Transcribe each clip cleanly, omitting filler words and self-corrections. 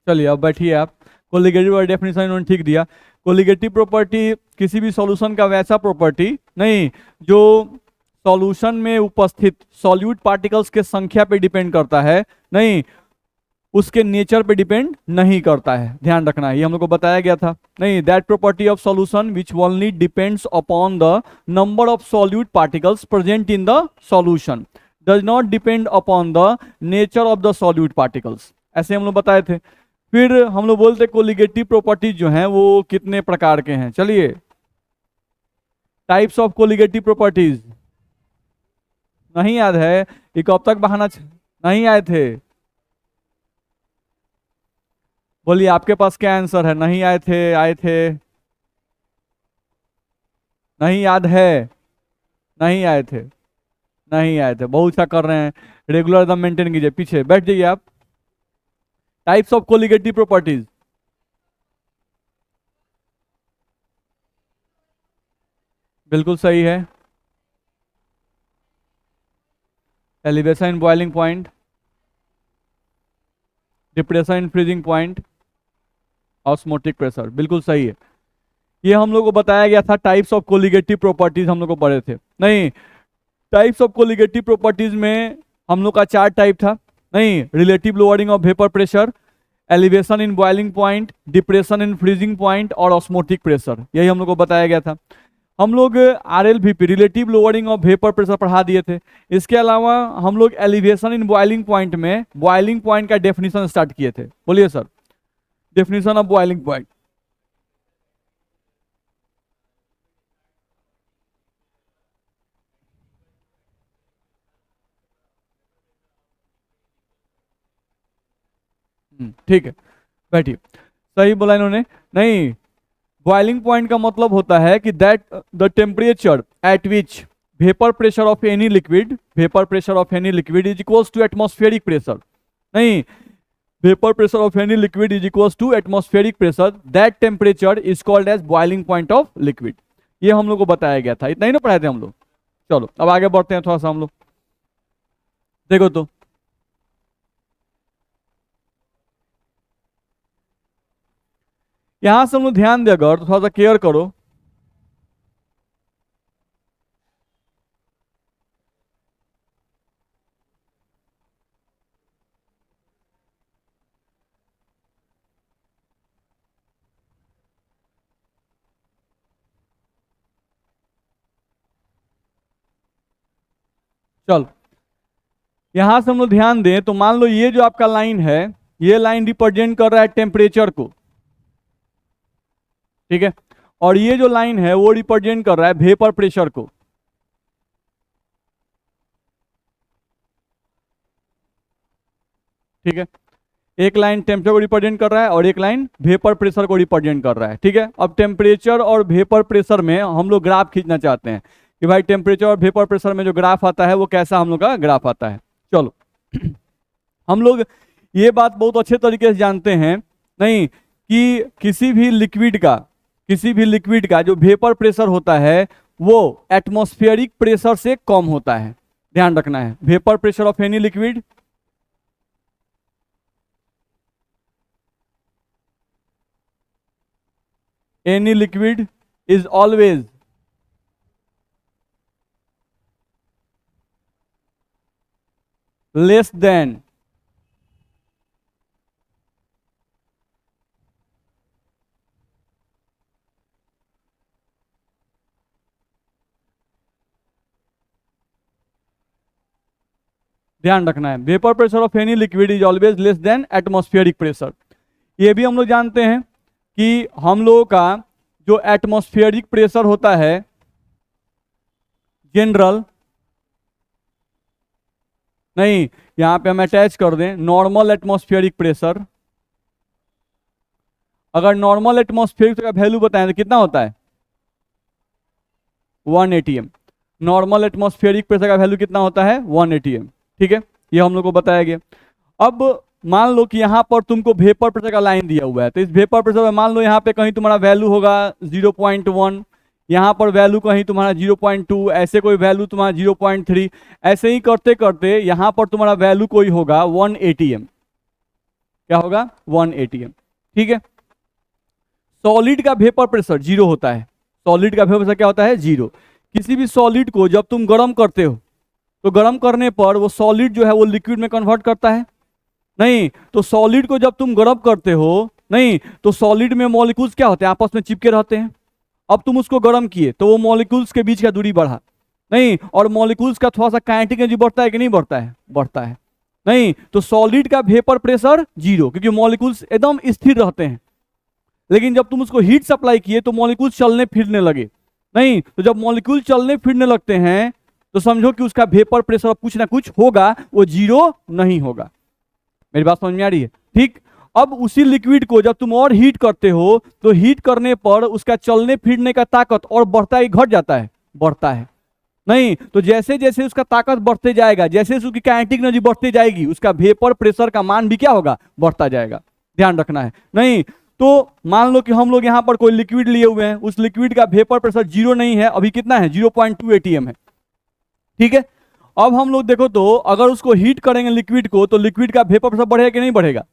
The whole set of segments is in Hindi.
चलिए अब बैठिए आप। कोलिगेटिव वाला डेफिनेशन इन्होंने ठीक दिया। कोलिगेटिव प्रॉपर्टी किसी भी सॉल्यूशन का वैसा प्रॉपर्टी नहीं जो सॉल्यूशन में उपस्थित सॉल्यूट पार्टिकल्स के संख्या पे डिपेंड करता है, नहीं उसके नेचर पे डिपेंड नहीं करता है। ध्यान रखना है, ये हम लोग को बताया गया था। नहीं, that property of solution which only depends upon the number of solute particles present in the solution does not depend upon the nature of the solute particles, ऐसे हम लोग बताए थे। फिर हम लोग बोलते कोलिगेटिव प्रॉपर्टीज जो हैं वो कितने प्रकार के हैं। चलिए, टाइप्स ऑफ कोलिगेटिव प्रॉपर्टीज नहीं याद है? ये कब तक बहाना नहीं आए थे? बोलिए आपके पास क्या आंसर है? नहीं आए थे, आए थे? नहीं याद है? नहीं आए थे, नहीं आए थे। बहुत अच्छा कर रहे हैं, रेगुलर एकदम मेंटेन कीजिए। पीछे बैठ जाइए आप। टाइप्स ऑफ कोलिगेटिव प्रॉपर्टीज, बिल्कुल सही है। Elevation in boiling point, depression in freezing point, osmotic pressure, बिल्कुल सही है। ये हम लोग को बताया गया था। टाइप्स ऑफ कोलिगेटिव प्रॉपर्टीज हम लोग को पढ़े थे। नहीं, टाइप्स ऑफ कोलिगेटिव प्रॉपर्टीज में हम लोग का 4 टाइप था। नहीं, relative lowering of vapour pressure, elevation in boiling point, depression in freezing point और ऑस्मोटिक प्रेशर, यही हम लोग को बताया गया था। हम लोग RLVP relative lowering of vapour pressure पढ़ा दिए थे। इसके अलावा हम लोग एलिवेशन इन बॉइलिंग पॉइंट में बॉइलिंग पॉइंट का डेफिनेशन स्टार्ट किए थे। बोलिए sir, definition of boiling point. ठीक है, बैठिए। सही बोला इन्होंने। नहीं, बॉइलिंग पॉइंट का मतलब होता है कि that the temperature at which vapour pressure of any liquid, vapour pressure of any liquid is equals to atmospheric pressure. नहीं, vapour pressure of any liquid is equals to atmospheric pressure, that temperature is called as boiling point of liquid. ये हम लोग को बताया गया था। इतना ही ना पढ़ाए थे हम लोग। चलो अब आगे बढ़ते हैं थोड़ा सा हम लोग। देखो तो यहां से हम लोग ध्यान दे, अगर तो थोड़ा सा केयर करो। चल, यहां से हम लोग ध्यान दें तो मान लो ये जो आपका लाइन है, ये लाइन रिप्रेजेंट कर रहा है टेम्परेचर को, ठीक है। और ये जो लाइन है वो रिप्रेजेंट कर रहा है वेपर प्रेशर को। ठीक है, एक लाइन टेम्परेचर को रिप्रेजेंट कर रहा है और एक लाइन वेपर प्रेशर को रिप्रेजेंट कर रहा है। ठीक है, अब टेम्परेचर और वेपर प्रेशर में हम लोग ग्राफ खींचना चाहते हैं कि भाई टेम्परेचर और वेपर प्रेशर में जो ग्राफ आता है वो कैसा हम लोग का ग्राफ आता है। चलो हम लोग ये बात बहुत अच्छे तरीके से जानते हैं, नहीं कि किसी भी लिक्विड का जो वेपर प्रेशर होता है वो एटमॉस्फेरिक प्रेशर से कम होता है। ध्यान रखना है, vapour pressure of any liquid is always less than ध्यान रखना है, vapour pressure of any liquid is always less than atmospheric pressure. ये भी हम लोग जानते हैं कि हम लोगों का जो एटमॉस्फेरिक प्रेशर होता है जनरल, नहीं यहां पे हम अटैच कर दें नॉर्मल एटमॉस्फेरिक प्रेशर। अगर नॉर्मल एटमॉस्फेरिक का वैल्यू बताएं तो कितना होता है? 1 atm। नॉर्मल एटमॉस्फेरिक प्रेशर का वैल्यू कितना होता है? 1 atm। ठीक है, ये हम लोग को बताया गया। अब मान लो कि यहाँ पर तुमको वेपर प्रेशर का लाइन दिया हुआ है, तो इस वेपर प्रेशर में मान लो यहाँ पे कहीं तुम्हारा वैल्यू होगा 0.1, यहाँ पर वैल्यू कहीं तुम्हारा 0.2, ऐसे कोई वैल्यू तुम्हारा 0.3, ऐसे ही करते करते यहाँ पर तुम्हारा वैल्यू कोई होगा 1 atm। क्या होगा 1 atm। ठीक है, सॉलिड का वेपर प्रेशर जीरो होता है, सॉलिड का वेपर प्रेशर क्या होता है जीरो। किसी भी सॉलिड को जब तुम गर्म करते हो तो गर्म करने पर वो सॉलिड जो है वो लिक्विड में कन्वर्ट करता है, नहीं तो सॉलिड को जब तुम गर्म करते हो, नहीं तो सॉलिड में मॉलिक्यूल्स क्या होते हैं आपस में चिपके रहते हैं। अब तुम उसको गर्म किए तो वो मॉलिक्यूल्स के बीच का दूरी बढ़ा, नहीं और मॉलिक्यूल्स का थोड़ा सा काइनेटिक एनर्जी बढ़ता है कि नहीं बढ़ता है, बढ़ता है, नहीं तो सॉलिड का वेपर प्रेशर जीरो क्योंकि मॉलिक्यूल्स एकदम स्थिर रहते हैं। लेकिन जब तुम उसको हीट सप्लाई किए तो मॉलिक्यूल चलने फिरने लगे, नहीं तो जब मॉलिक्यूल चलने फिरने लगते हैं तो समझो कि उसका वेपर प्रेशर कुछ ना कुछ होगा, वो जीरो नहीं होगा। मेरी बात समझ में आ रही है? ठीक, अब उसी लिक्विड को जब तुम और हीट करते हो तो हीट करने पर उसका चलने फिरने का ताकत और बढ़ता है घट जाता है, बढ़ता है, नहीं तो जैसे जैसे उसका ताकत बढ़ते जाएगा, जैसे उसकी काइनेटिक एनर्जी बढ़ती जाएगी, उसका वेपर प्रेशर का मान भी क्या होगा, बढ़ता जाएगा। ध्यान रखना है। नहीं तो मान लो कि हम लोग यहां पर कोई लिक्विड लिए हुए हैं, उस लिक्विड का वेपर प्रेशर जीरो नहीं है, अभी कितना है 0.2 atm है। ठीक है, अब हम लोग देखो तो अगर उसको हीट करेंगे लिक्विड को तो लिक्विड का वेपर प्रेशर बढ़ेगा कि नहीं बढ़ेगा,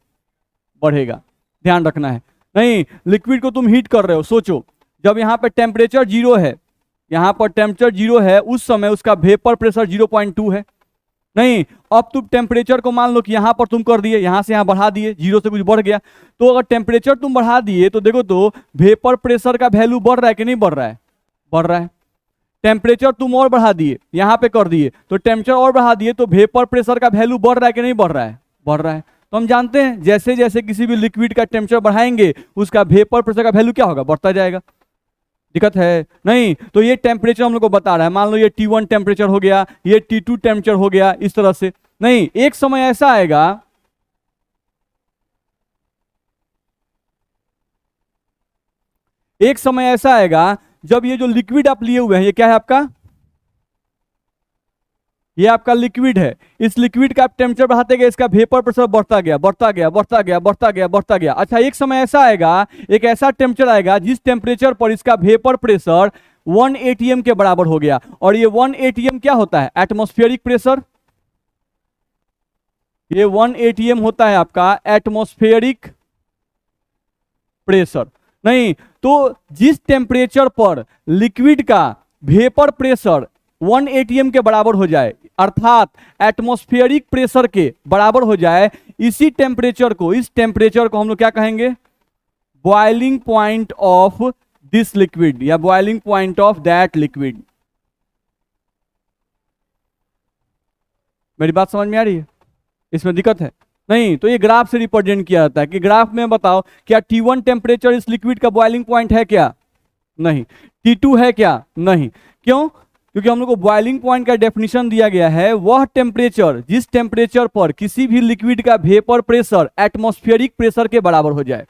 बढ़ेगा। ध्यान रखना है। नहीं लिक्विड को तुम हीट कर रहे हो, सोचो जब यहाँ पे टेम्परेचर जीरो है, यहाँ पर टेम्परेचर जीरो है, उस समय उसका वेपर प्रेशर 0.2 है, नहीं अब तुम टेम्परेचर को मान लो कि यहां पर तुम कर दिए, यहां से यहां बढ़ा दिए, जीरो से कुछ बढ़ गया, तो अगर टेम्परेचर तुम बढ़ा दिए तो देखो तो वेपर प्रेशर का वैल्यू बढ़ रहा है कि नहीं बढ़ रहा है, बढ़ रहा है। टेम्परेचर तुम और बढ़ा दिए, यहां पे कर दिए तो टेम्परेचर और बढ़ा दिए तो वेपर प्रेशर का वैल्यू बढ़ रहा है कि नहीं बढ़ रहा है, बढ़ रहा है। तो हम जानते हैं जैसे जैसे किसी भी लिक्विड का टेम्परेचर बढ़ाएंगे उसका वेपर प्रेशर का वैल्यू क्या होगा, बढ़ता जाएगा। दिक्कत है? नहीं तो ये टेम्परेचर हम लोग को बता रहा है, मान लो ये T1 टेम्परेचर हो गया, ये T2 टेम्परेचर हो गया, इस तरह से। नहीं एक समय ऐसा आएगा, एक समय ऐसा आएगा जब ये जो लिक्विड आप लिए हुए हैं, ये क्या है आपका, ये आपका लिक्विड है, इस लिक्विड का आप टेम्परेचर बढ़ाते गए, इसका वेपर प्रेशर बढ़ता गया, बढ़ता गया, बढ़ता गया, बढ़ता गया, बढ़ता गया। अच्छा एक समय ऐसा आएगा, एक ऐसा टेम्परेचर आएगा जिस टेम्परेचर पर इसका वेपर प्रेशर 1 atm के बराबर हो गया, और ये 1 atm क्या होता है, एटमॉस्फेरिक प्रेशर। ये 1 atm होता है आपका एटमॉस्फेरिक प्रेशर। नहीं तो जिस टेम्परेचर पर लिक्विड का वेपर प्रेशर 1 atm के बराबर हो जाए, अर्थात एटमॉस्फेरिक प्रेशर के बराबर हो जाए, इसी टेम्परेचर को, इस टेम्परेचर को हम लोग क्या कहेंगे, boiling point of this liquid या boiling point of that liquid. मेरी बात समझ में आ रही है? इसमें दिक्कत है? नहीं तो ये ग्राफ से रिप्रेजेंट किया जाता है कि ग्राफ में बताओ क्या T1 टेम्परेचर इस लिक्विड का बॉइलिंग पॉइंट है क्या, नहीं। T2 है क्या, नहीं। क्यों? क्योंकि हम लोग को बॉइलिंग पॉइंट का डेफिनेशन दिया गया है, वह टेम्परेचर जिस टेम्परेचर पर किसी भी लिक्विड का वेपर प्रेशर एटमॉस्फेरिक प्रेशर के बराबर हो जाए।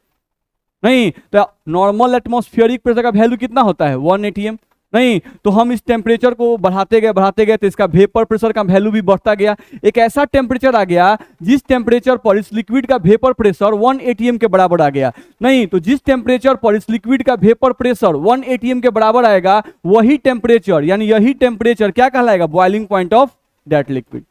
नहीं तो नॉर्मल एटमॉस्फेरिक प्रेशर का वैल्यू कितना होता है 1 atm, नहीं तो हम इस टेम्परेचर को बढ़ाते गए तो इसका वेपर प्रेशर का वैल्यू भी बढ़ता गया। एक ऐसा टेम्परेचर आ गया जिस टेम्परेचर पर इस लिक्विड का वेपर प्रेशर 1 atm के बराबर आ गया। नहीं तो जिस टेम्परेचर पर इस लिक्विड का वेपर प्रेशर 1 atm के बराबर आएगा, वही टेम्परेचर यानी यही टेम्परेचर क्या कहलाएगा, boiling point of that liquid.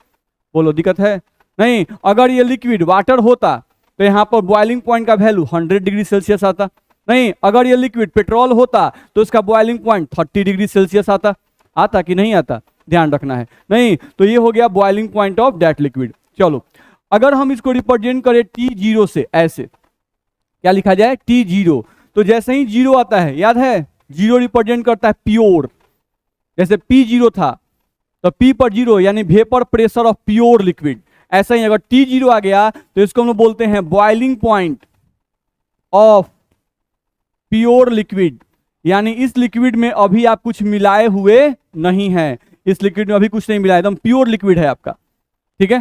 बोलो दिक्कत है? नहीं अगर ये लिक्विड वाटर होता तो यहां पर बॉइलिंग पॉइंट का वैल्यू 100 डिग्री सेल्सियस आता। नहीं अगर ये लिक्विड पेट्रोल होता तो इसका बॉइलिंग पॉइंट 30 डिग्री सेल्सियस आता। आता कि नहीं आता? ध्यान रखना है। नहीं तो ये हो गया boiling point of that liquid. चलो अगर हम इसको रिप्रेजेंट करें T0 से, ऐसे क्या लिखा जाए T0, तो जैसे ही जीरो आता है, याद है जीरो रिप्रेजेंट करता है प्योर, जैसे P0 था तो P पर जीरो यानी vapour pressure of pure liquid. ऐसा ही अगर T0 आ गया तो इसको हम लोग बोलते हैं boiling point of pure liquid, यानी इस लिक्विड में अभी आप कुछ मिलाए हुए नहीं हैं, इस लिक्विड में अभी कुछ नहीं मिला, एकदम प्योर लिक्विड है आपका। ठीक है,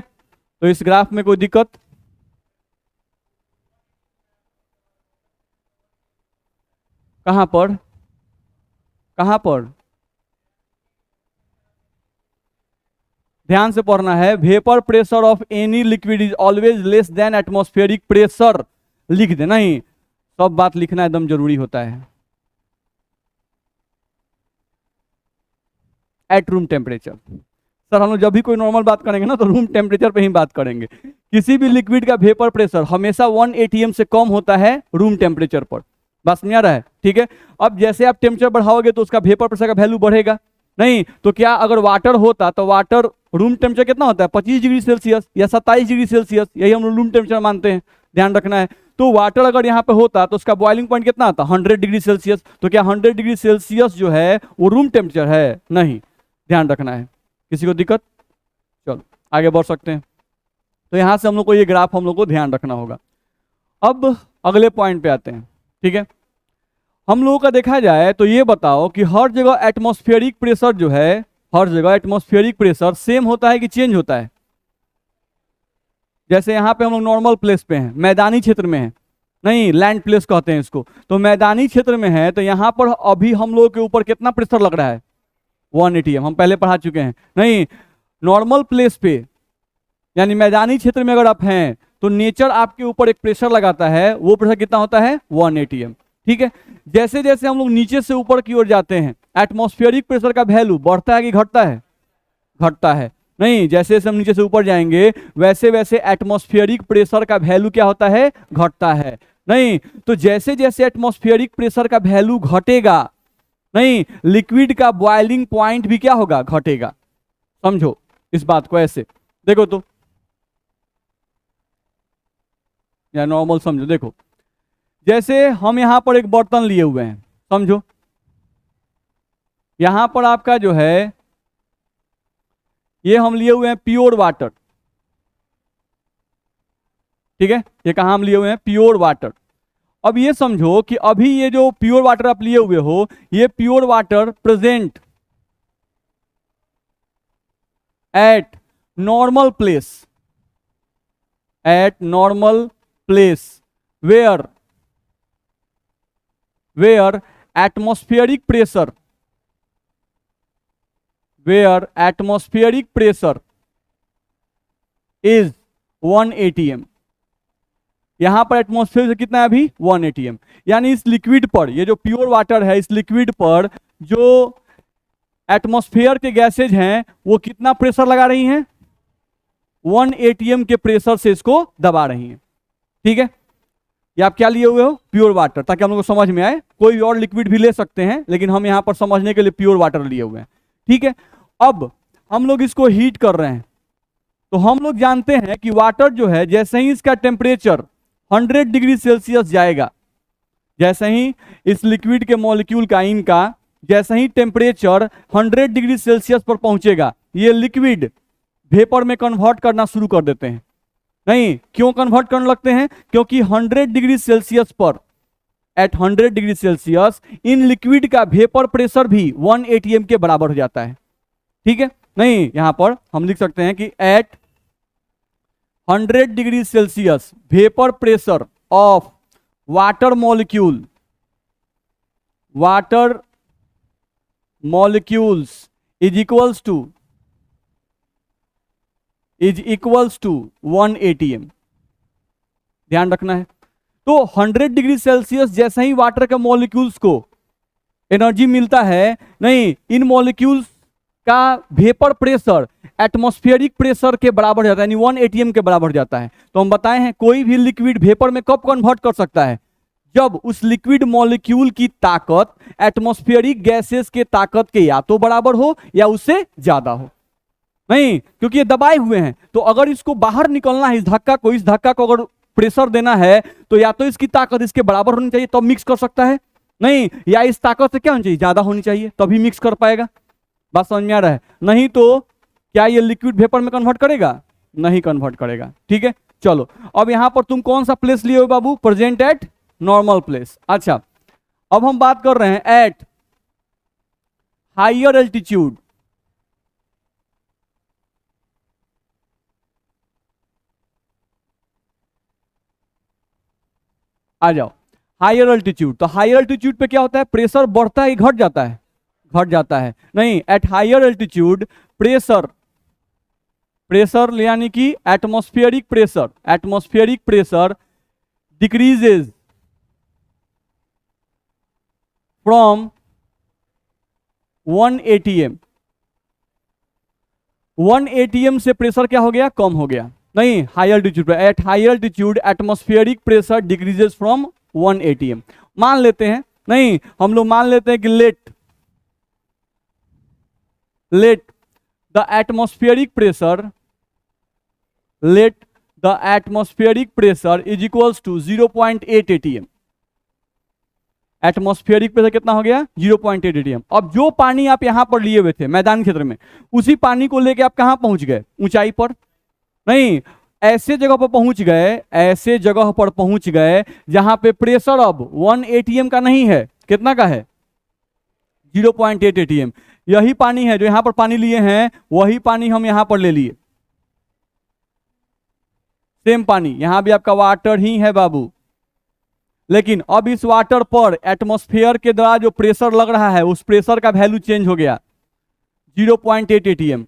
तो इस ग्राफ में कोई दिक्कत? कहां पर, कहां पर? ध्यान से पढ़ना है। Vapour pressure of any liquid is always less than atmospheric pressure, लिख दे। नहीं सब बात लिखना एकदम जरूरी होता है। एट रूम टेम्परेचर, सर हम लोग जब भी कोई नॉर्मल बात करेंगे ना तो रूम टेम्परेचर पे ही बात करेंगे। किसी भी लिक्विड का वेपर प्रेशर हमेशा 1 atm से कम होता है रूम टेम्परेचर पर। बात समझ आ रहा है? ठीक है। अब जैसे आप टेम्परेचर बढ़ाओगे तो उसका वेपर प्रेशर का वैल्यू बढ़ेगा। नहीं तो क्या अगर वाटर होता तो वाटर रूम टेम्परेचर कितना होता है 25 डिग्री सेल्सियस या 27 डिग्री सेल्सियस, यही हम लोग रूम टेम्परेचर मानते हैं, ध्यान रखना है। तो वाटर अगर यहाँ पे होता तो उसका बॉइलिंग पॉइंट कितना आता 100 डिग्री सेल्सियस। तो क्या 100 डिग्री सेल्सियस जो है वो रूम टेम्परेचर है? नहीं, ध्यान रखना है। किसी को दिक्कत? चलो आगे बढ़ सकते हैं। तो यहां से हम लोग को ये ग्राफ हम लोग को ध्यान रखना होगा। अब अगले पॉइंट पे आते हैं। ठीक है, हम लोगों का देखा जाए तो ये बताओ कि हर जगह एटमॉस्फेरिक प्रेशर जो है, हर जगह एटमॉस्फेरिक प्रेशर सेम होता है कि चेंज होता है? जैसे यहाँ पे हम लोग नॉर्मल प्लेस पे हैं, मैदानी क्षेत्र में है, नहीं लैंड प्लेस कहते हैं इसको, तो मैदानी क्षेत्र में है तो यहाँ पर अभी हम लोग के ऊपर कितना प्रेशर लग रहा है 1 atm, हम पहले पढ़ा चुके हैं। नहीं, नॉर्मल प्लेस पे यानी मैदानी क्षेत्र में अगर आप हैं तो नेचर आपके ऊपर एक प्रेशर लगाता है, वो प्रेशर कितना होता है 1 atm। ठीक है, जैसे जैसे हम लोग नीचे से ऊपर की ओर जाते हैं एटमॉस्फेरिक प्रेशर का वैल्यू बढ़ता है कि घटता है? घटता है। नहीं, जैसे जैसे हम नीचे से ऊपर जाएंगे वैसे वैसे एटमॉस्फेरिक प्रेशर का वैल्यू क्या होता है? घटता है। नहीं तो जैसे जैसे एटमॉस्फेरिक प्रेशर का वैल्यू घटेगा, नहीं लिक्विड का बॉइलिंग पॉइंट भी क्या होगा? घटेगा। समझो इस बात को ऐसे, देखो तो या नॉर्मल समझो। देखो जैसे हम यहां पर एक बर्तन लिए हुए हैं, समझो यहां पर आपका जो है ये हम लिए हुए हैं प्योर वाटर। ठीक है, ये कहां हम लिए हुए हैं? Pure water. अब ये समझो कि अभी ये जो प्योर वाटर आप लिए हुए हो, ये pure water present at normal place, at normal place where atmospheric pressure, where atmospheric pressure is 1 atm। यहां पर एटमॉस्फेयर से कितना है अभी? 1 atm। यानी इस लिक्विड पर, ये जो प्योर वाटर है, इस लिक्विड पर जो एटमॉस्फेयर के गैसेज हैं वो कितना प्रेशर लगा रही हैं? 1 atm के प्रेशर से इसको दबा रही हैं। ठीक है, ये आप क्या लिए हुए हो? प्योर वाटर, ताकि हम लोग को समझ में आए। कोई और लिक्विड भी ले सकते हैं लेकिन हम यहां पर समझने के लिए प्योर वाटर लिए हुए हैं। ठीक है, अब हम लोग इसको हीट कर रहे हैं तो हम लोग जानते हैं कि वाटर जो है जैसे ही इसका टेम्परेचर 100 डिग्री सेल्सियस जाएगा, जैसे ही इस लिक्विड के मॉलिक्यूल का, इनका जैसे ही टेम्परेचर 100 डिग्री सेल्सियस पर पहुंचेगा, ये लिक्विड वेपर में कन्वर्ट करना शुरू कर देते हैं। नहीं, क्यों कन्वर्ट करने लगते हैं? क्योंकि 100 डिग्री सेल्सियस पर, at 100 degree celsius in liquid का वेपर प्रेशर भी 1 atm के बराबर हो जाता है। ठीक है, नहीं यहां पर हम लिख सकते हैं कि at 100 degree celsius vapour pressure of water molecules is equals to 1 atm। ध्यान रखना है। तो 100 डिग्री सेल्सियस जैसे ही वाटर के मॉलिक्यूल्स को एनर्जी मिलता है, नहीं इन मॉलिक्यूल्स का वेपर प्रेशर एटमॉस्फेरिक प्रेशर के बराबर जाता है, यानी 1 atm के बराबर जाता है। तो हम बताए हैं कोई भी लिक्विड वेपर में कब कन्वर्ट कर सकता है? जब उस लिक्विड मॉलिक्यूल की ताकत एटमॉस्फेरिक गैसेस के ताकत के या तो बराबर हो या उससे ज्यादा हो। नहीं, क्योंकि ये दबाए हुए हैं, तो अगर इसको बाहर निकलना है, इस धक्का को अगर प्रेशर देना है तो या तो इसकी ताकत इसके बराबर होनी चाहिए तब मिक्स कर सकता है, नहीं या इस ताकत से क्या होनी चाहिए? ज्यादा होनी चाहिए, तभी मिक्स कर पाएगा। बात समझ में आ रहा है? नहीं तो क्या ये लिक्विड वेपर में कन्वर्ट करेगा? नहीं कन्वर्ट करेगा। ठीक है, चलो अब यहां पर तुम कौन सा प्लेस लिए हो बाबू? Present at normal place. अच्छा, अब हम बात कर रहे हैं एट हायर एल्टीट्यूड। आ जाओ, हायर एल्टीट्यूड। तो हायर एल्टीट्यूड पे क्या होता है? प्रेशर बढ़ता है, घट जाता है? घट जाता है। नहीं, एट हायर एल्टीट्यूड प्रेशर यानी कि atmospheric pressure decreases from 1 atm। 1 atm से प्रेशर क्या हो गया? कम हो गया। नहीं, हाई अल्टीट्यूड पे, at high altitude atmospheric pressure decreases from 1 atm। मान लेते हैं, नहीं हम लोग मान लेते हैं कि let the atmospheric pressure is equals to 0.8 atm। Atmospheric pressure कितना हो गया? 0.8 atm। अब जो पानी आप यहां पर लिए हुए थे मैदान क्षेत्र में, उसी पानी को लेके आप कहां पहुंच गए? ऊंचाई पर। नहीं, ऐसे जगह पर पहुंच गए जहां पे प्रेशर अब 1 atm का नहीं है। कितना का है? 0.8 atm। यही पानी है जो यहां पर पानी लिए हैं, वही पानी हम यहां पर ले लिए, सेम पानी। यहां भी आपका वाटर ही है बाबू, लेकिन अब इस वाटर पर एटमॉस्फेयर के द्वारा जो प्रेशर लग रहा है, उस प्रेशर का वैल्यू चेंज हो गया, 0.8 atm।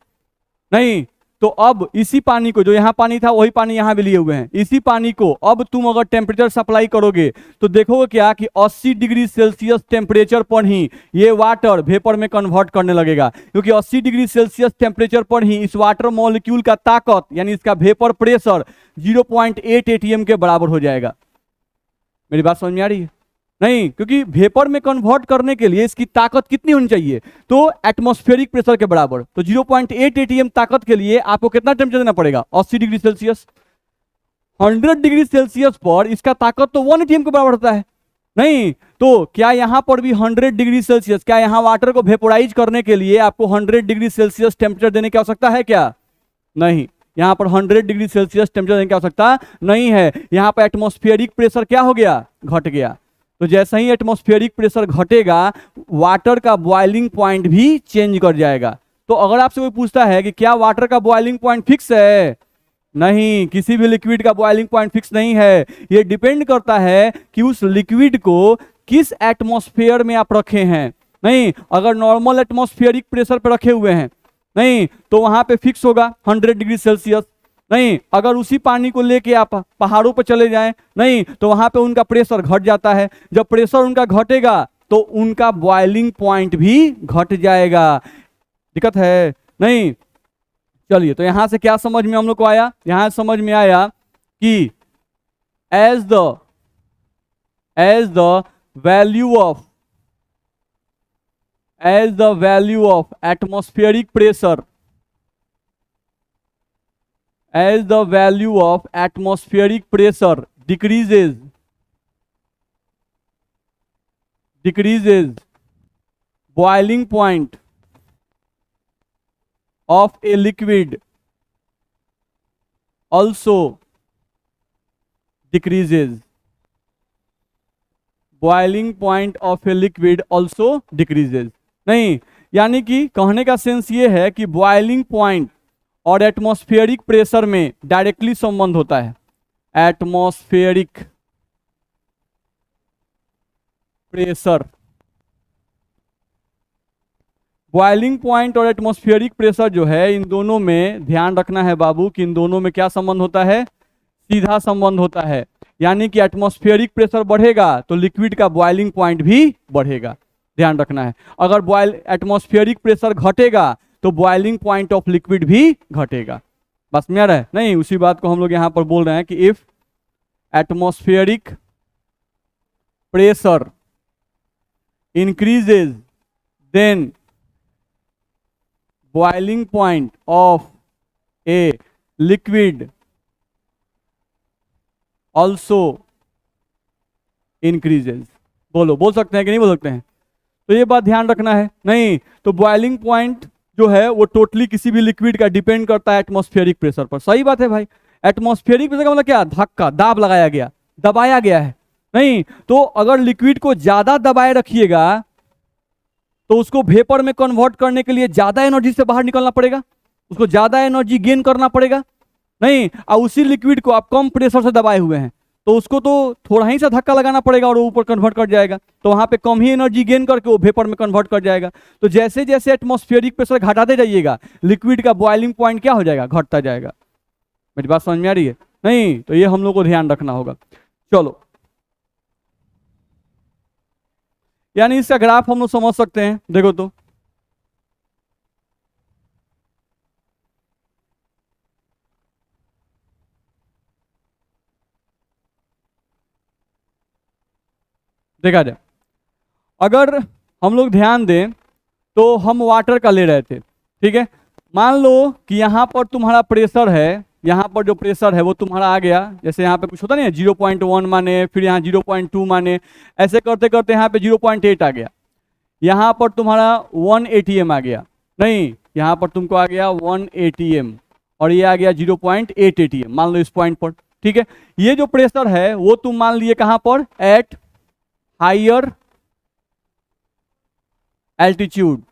नहीं, तो अब इसी पानी को, जो यहां पानी था वही पानी यहां भी लिए हुए हैं, इसी पानी को अब तुम अगर टेम्परेचर सप्लाई करोगे तो देखोगे क्या कि 80 डिग्री सेल्सियस टेम्परेचर पर ही ये वाटर वेपर में कन्वर्ट करने लगेगा, क्योंकि 80 डिग्री सेल्सियस टेम्परेचर पर ही इस वाटर मॉलिक्यूल का ताकत यानी इसका वेपर प्रेशर 0.8 atm के बराबर हो जाएगा। मेरी बात समझ में आ रही है? नहीं, क्योंकि वेपर में कन्वर्ट करने के लिए इसकी ताकत कितनी होनी चाहिए? तो एटमॉस्फेरिक प्रेशर के बराबर। तो 0.8 atm ताकत के लिए आपको कितना टेम्परेचर देना पड़ेगा? 80 डिग्री सेल्सियस। 100 डिग्री सेल्सियस पर इसका ताकत तो 1 atm के बराबर होता है। नहीं, तो क्या यहां पर भी 100 डिग्री सेल्सियस, क्या यहां वाटर को वेपोराइज करने के लिए आपको 100 डिग्री सेल्सियस टेम्परेचर देने की आवश्यकता है क्या? नहीं, यहां पर 100 डिग्री सेल्सियस टेम्परेचर देने की आवश्यकता नहीं है। यहां पर एटमॉस्फेरिक प्रेशर क्या हो गया? घट गया। तो जैसे ही एटमॉस्फेरिक प्रेशर घटेगा, वाटर का बॉइलिंग पॉइंट भी चेंज कर जाएगा। तो अगर आपसे कोई पूछता है कि क्या वाटर का बॉइलिंग पॉइंट फिक्स है? नहीं, किसी भी लिक्विड का बॉइलिंग पॉइंट फिक्स नहीं है। यह डिपेंड करता है कि उस लिक्विड को किस एटमॉस्फेयर में आप रखे हैं। नहीं, अगर नॉर्मल एटमॉस्फेरिक प्रेशर पर रखे हुए हैं, नहीं तो वहां पे फिक्स होगा 100 डिग्री सेल्सियस। नहीं, अगर उसी पानी को लेके आप पहाड़ों पर चले जाएं, नहीं तो वहां पे उनका प्रेशर घट जाता है। जब प्रेशर उनका घटेगा तो उनका बॉइलिंग पॉइंट भी घट जाएगा। दिक्कत है? नहीं। चलिए, तो यहां से क्या समझ में हम लोग को आया? यहां समझ में आया कि as the value of atmospheric pressure, as the value of atmospheric pressure decreases, boiling point of a liquid also decreases, boiling point of a liquid also decreases। नहीं, यानी कि कहने का सेंस ये है कि बॉइलिंग पॉइंट और एटमॉस्फेरिक प्रेशर में डायरेक्टली संबंध होता है। एटमॉस्फेरिक प्रेशर, बॉइलिंग पॉइंट और एटमॉस्फेरिक प्रेशर जो है, इन दोनों में ध्यान रखना है बाबू कि इन दोनों में क्या संबंध होता है? सीधा संबंध होता है। यानी कि एटमॉस्फेरिक प्रेशर बढ़ेगा तो लिक्विड का बॉइलिंग पॉइंट भी बढ़ेगा। ध्यान रखना है। अगर एटमॉस्फेरिक प्रेशर घटेगा तो बॉइलिंग पॉइंट ऑफ लिक्विड भी घटेगा। बस में आ रहा है? नहीं, उसी बात को हम लोग यहां पर बोल रहे हैं कि if atmospheric pressure increases then boiling point of a liquid also increases. बोल सकते हैं कि नहीं बोल सकते हैं? तो ये बात ध्यान रखना है। नहीं, तो बॉइलिंग पॉइंट जो है वो टोटली किसी भी लिक्विड का डिपेंड करता है एटमॉस्फेरिक प्रेशर पर। सही बात है भाई। एटमॉस्फेरिक प्रेशर का मतलब क्या? धक्का, दाब लगाया गया, दबाया गया है। नहीं, तो अगर लिक्विड को ज्यादा दबाए रखिएगा तो उसको वेपर में कन्वर्ट करने के लिए ज्यादा एनर्जी से बाहर निकलना पड़ेगा, उसको ज्यादा एनर्जी गेन करना पड़ेगा। नहीं, और उसी लिक्विड को आप कम प्रेशर से दबाए हुए हैं तो उसको तो थोड़ा ही सा धक्का लगाना पड़ेगा और वो ऊपर कन्वर्ट कर जाएगा। तो वहां पे कम ही एनर्जी गेन करके वो वेपर में कन्वर्ट कर जाएगा। तो जैसे जैसे एटमॉस्फेरिक प्रेशर घटाते जाइएगा, लिक्विड का बॉइलिंग पॉइंट क्या हो जाएगा? घटता जाएगा। मेरी बात समझ में आ रही है? नहीं, तो ये हम लोग को ध्यान रखना होगा। चलो, यानी इसका ग्राफ हम लोग समझ सकते हैं। देखो तो देखा जाए, अगर हम लोग ध्यान दें तो हम वाटर का ले रहे थे, ठीक है। मान लो कि यहाँ पर तुम्हारा प्रेशर है, यहाँ पर जो प्रेशर है वो तुम्हारा आ गया, जैसे यहाँ पे कुछ होता नहीं है 0.1 माने, फिर यहाँ 0.2 माने, ऐसे करते करते यहाँ पे 0.8 आ गया, यहाँ पर तुम्हारा 1 atm आ गया, नहीं यहाँ पर तुमको आ गया 1 atm और ये आ गया 0.8 atm, मान लो इस पॉइंट पर, ठीक है। ये जो प्रेशर है वो तुम मान लिए कहां पर, at higher altitude,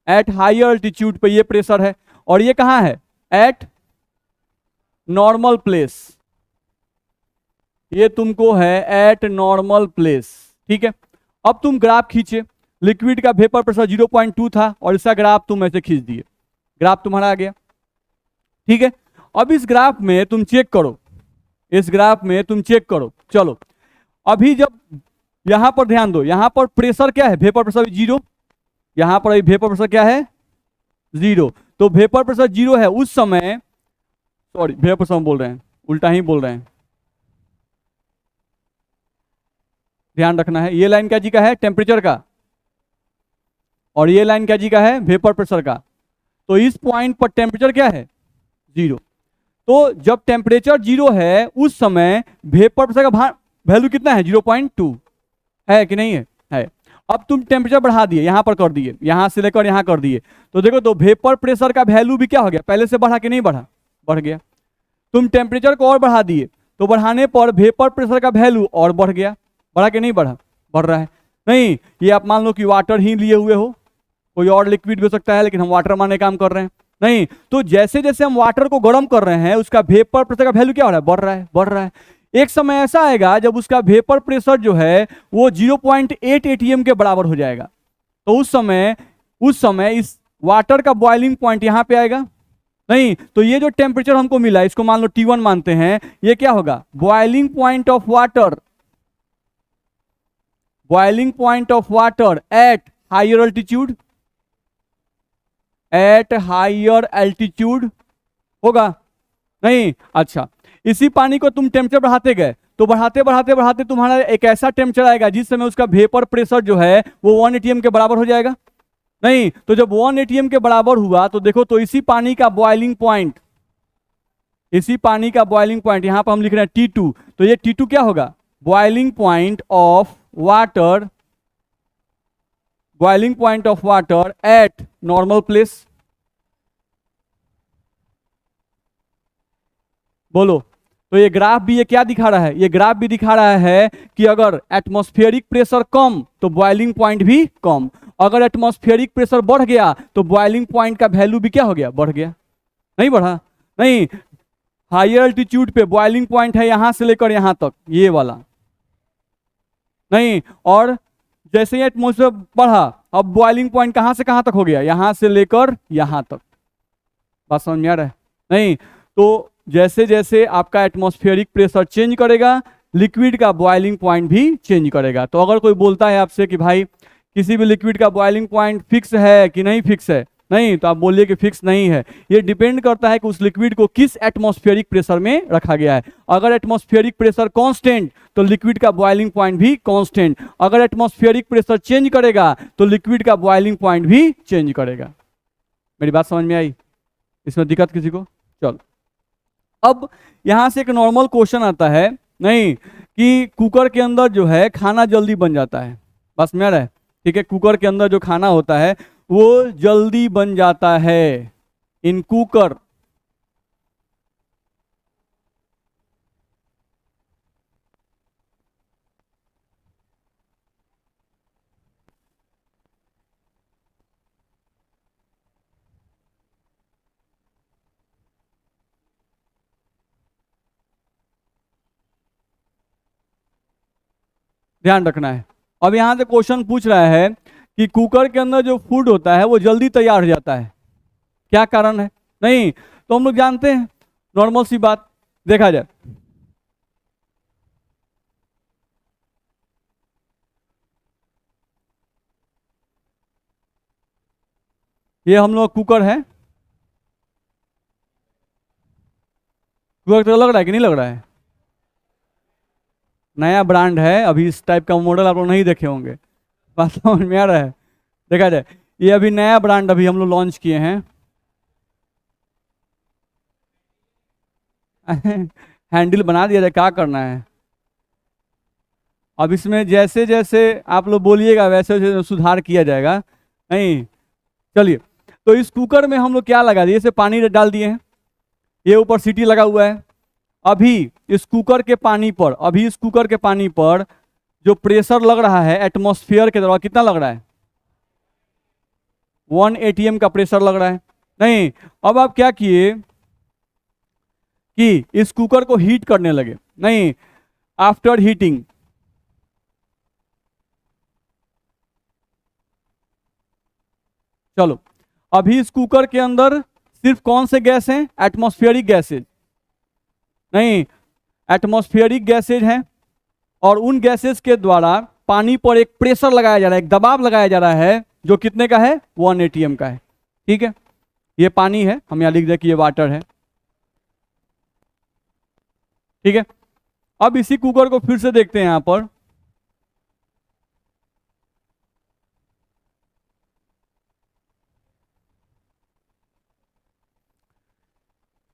at higher altitude पे ये प्रेशर है, और ये कहां है, एट नॉर्मल प्लेस, ये तुमको है एट नॉर्मल प्लेस, ठीक है। अब तुम ग्राफ खींचे, लिक्विड का वेपर प्रेशर 0.2 था और इसका ग्राफ तुम ऐसे खींच दिए, ग्राफ तुम्हारा आ गया, ठीक है। अब इस ग्राफ में तुम चेक करो, इस ग्राफ में तुम चेक करो, चलो अभी जब यहां पर ध्यान दो, यहां पर प्रेशर क्या है, वेपर प्रेशर 0, यहां पर अभी वेपर प्रेशर क्या है, 0, तो वेपर प्रेशर 0 है उस समय, सॉरी वेपर प्रेशर हम बोल रहे हैं, उल्टा ही बोल रहे हैं, ध्यान रखना है। ये लाइन क्या जी का है, टेम्परेचर का, और ये लाइन क्या जी का है, वेपर प्रेशर का। तो इस पॉइंट पर टेम्परेचर क्या है, 0, तो जब टेम्परेचर 0 है उस समय वेपर प्रेशर का वैल्यू कितना है, 0.2 है कि नहीं है। अब तुम टेम्परेचर बढ़ा दिए, यहां पर कर दिए, यहां से लेकर यहां कर दिए, तो देखो तो वेपर प्रेशर का वैल्यू भी क्या हो गया, पहले से बढ़ा कि नहीं बढ़ा, बढ़ गया। तुम टेम्परेचर को और बढ़ा दिए, तो बढ़ाने पर वेपर प्रेशर का वैल्यू और बढ़ गया, बढ़ा कि नहीं बढ़ा, बढ़ रहा है। नहीं, ये आप मान लो कि वाटर ही लिए हुए हो, कोई और लिक्विड भी हो सकता है, लेकिन हम वाटर माने काम कर रहे हैं, नहीं तो जैसे जैसे हम वाटर को गर्म कर रहे हैं उसका वेपर प्रेशर का वैल्यू क्या हो रहा है, बढ़ रहा है, बढ़ रहा है। एक समय ऐसा आएगा जब उसका वेपर प्रेशर जो है वो 0.8 atm के बराबर हो जाएगा, तो उस समय इस वाटर का बॉइलिंग पॉइंट यहां पे आएगा, नहीं तो ये जो टेम्परेचर हमको मिला इसको मान लो T1 मानते हैं, ये क्या होगा, boiling point of water, boiling point of water at higher altitude, at higher altitude होगा, नहीं, अच्छा। इसी पानी को तुम टेम्परेचर बढ़ाते गए, तो बढ़ाते बढ़ाते बढ़ाते तुम्हारा एक ऐसा टेम्परेचर आएगा जिस समय उसका वेपर प्रेशर जो है वो 1 atm के बराबर हो जाएगा, नहीं तो जब 1 atm के बराबर हुआ तो देखो तो इसी पानी का बॉइलिंग पॉइंट, इसी पानी का बॉइलिंग पॉइंट यहां पर हम लिख रहे हैं T2, तो ये T2 क्या होगा, boiling point of water, boiling point of water eight normal place, बोलो। तो ये ग्राफ भी ये क्या दिखा रहा है, ये ग्राफ भी दिखा रहा है कि अगर एटमॉस्फेरिक प्रेशर कम तो बॉइलिंग पॉइंट भी कम, अगर एटमॉस्फेरिक प्रेशर बढ़ गया तो बॉइलिंग पॉइंट का वैल्यू भी क्या हो गया, बढ़ गया, नहीं बढ़ा, नहीं। हायर अल्टीट्यूड पे बॉइलिंग पॉइंट है यहां से लेकर यहां तक, ये वाला, नहीं, और जैसे ही एटमॉस्फेयर बढ़ा अब बॉइलिंग पॉइंट कहां से कहां तक हो गया, यहां से लेकर यहां तक, बात समझ में आ रहा है, नहीं तो जैसे जैसे आपका एटमॉस्फेरिक प्रेशर चेंज करेगा लिक्विड का बॉइलिंग पॉइंट भी चेंज करेगा। तो अगर कोई बोलता है आपसे कि भाई किसी भी लिक्विड का बॉइलिंग पॉइंट फिक्स है कि नहीं फिक्स है, नहीं तो आप बोलिए कि फिक्स नहीं है, ये डिपेंड करता है कि उस लिक्विड को किस एटमॉस्फेरिक प्रेशर में रखा गया है। अगर एटमॉस्फेरिक प्रेशर कांस्टेंट तो लिक्विड का बॉइलिंग पॉइंट भी कांस्टेंट, अगर एटमॉस्फेरिक प्रेशर चेंज करेगा तो लिक्विड का बॉइलिंग पॉइंट भी चेंज करेगा। मेरी बात समझ में आई, इसमें दिक्कत किसी को, चलो। अब यहां से एक नॉर्मल क्वेश्चन आता है, नहीं कि कुकर के अंदर जो है खाना जल्दी बन जाता है, बस में आ रहा है, ठीक है, कुकर के अंदर जो खाना होता है वो जल्दी बन जाता है इन कुकर, ध्यान रखना है। अब यहां से क्वेश्चन पूछ रहा है कि कुकर के अंदर जो फूड होता है वो जल्दी तैयार हो जाता है, क्या कारण है, नहीं तो हम लोग जानते हैं, नॉर्मल सी बात देखा जाए, ये हम लोग कुकर है, कुकर तो लग रहा है कि नहीं लग रहा है, नया ब्रांड है, अभी इस टाइप का मॉडल आप लोग नहीं देखे होंगे, बात समझ में आ रहा है। देखा जाए, ये अभी नया ब्रांड अभी हम लोग लॉन्च किए हैं। हैंडल बना दिया जाए, क्या करना है। अब इसमें जैसे जैसे आप लोग बोलिएगा वैसे वैसे सुधार किया जाएगा। नहीं, चलिए, तो इस कुकर में हम लोग क्या लगा दिए, इसे पानी डाल दिए हैं, ये ऊपर सीटी लगा हुआ है। अभी इस कुकर के पानी पर, अभी इस कुकर के पानी पर जो प्रेशर लग रहा है एटमॉस्फेयर के द्वारा, कितना लग रहा है? 1 atm का प्रेशर लग रहा है। नहीं, अब आप क्या किए कि इस कुकर को हीट करने लगे। नहीं, आफ्टर हीटिंग, चलो, अभी इस कुकर के अंदर सिर्फ कौन से गैस हैं? Atmospheric gases. नहीं, एटमॉस्फेरिक गैसेज हैं, और उन गैसेज के द्वारा पानी पर एक प्रेशर लगाया जा रहा है, एक दबाव लगाया जा रहा है, जो कितने का है? 1 atm का है। ठीक है, ये पानी है, हम यहां लिख दें कि ये वाटर है। ठीक है, अब इसी कुकर को फिर से देखते हैं यहां पर।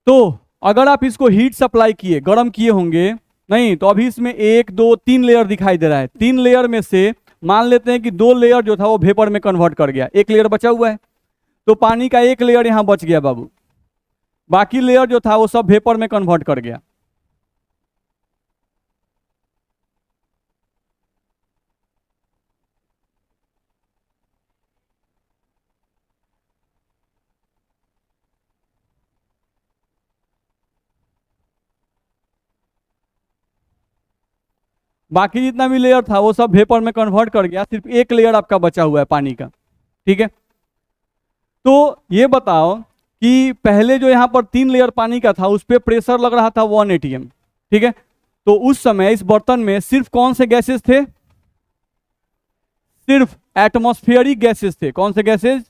तो अगर आप इसको हीट सप्लाई किए, गर्म किए होंगे, नहीं तो अभी इसमें 1 2 3 लेयर दिखाई दे रहा है। 3 लेयर में से मान लेते हैं कि 2 लेयर जो था वो वेपर में कन्वर्ट कर गया, 1 लेयर बचा हुआ है, तो पानी का 1 लेयर यहां बच गया बाबू, बाकी लेयर जो था वो सब वेपर में कन्वर्ट कर गया। बाकी जितना भी लेयर था वो सब वेपर में कन्वर्ट कर गया, सिर्फ 1 लेयर आपका बचा हुआ है पानी का। ठीक है, तो ये बताओ कि पहले जो यहाँ पर 3 लेयर पानी का था उस पर प्रेशर लग रहा था 1 atm। ठीक है, तो उस समय इस बर्तन में सिर्फ कौन से गैसेस थे? सिर्फ एटमॉस्फेरिक गैसेस थे। कौन से गैसेस?